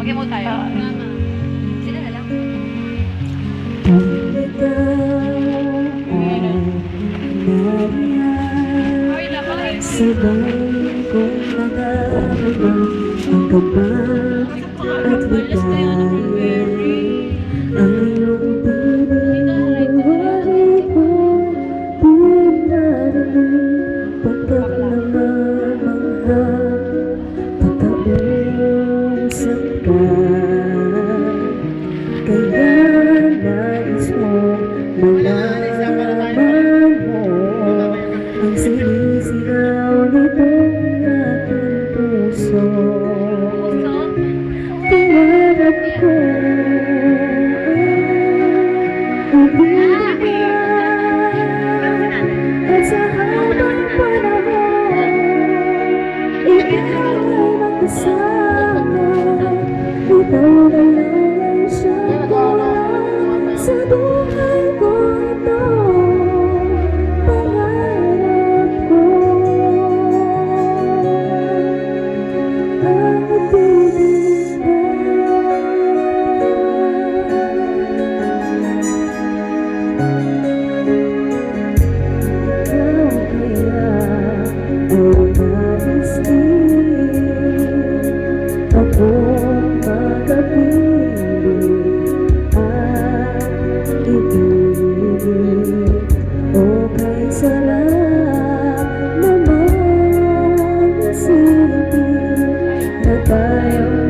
Mag-emo tayo. Sila na lang. Ay, napakay. Sabay kong nadarama ang kaba at ligaya. Ang iyong pinag-uwari ko di narinig pagkat namamangha pataong sangka. Kaya nais mo malaman mo ang sinisigaw nitong aking puso. Pangarap ko ibig ka at sa habang panahon ikaw ay magkasama. Ikaw na lang ang siyang kulang sa buhay ko ito. Pangarap ko ang ibig mo. Ikaw kaya ay nais din akong magapiling at ibigin. Okay sa lahat naman isipin na tayo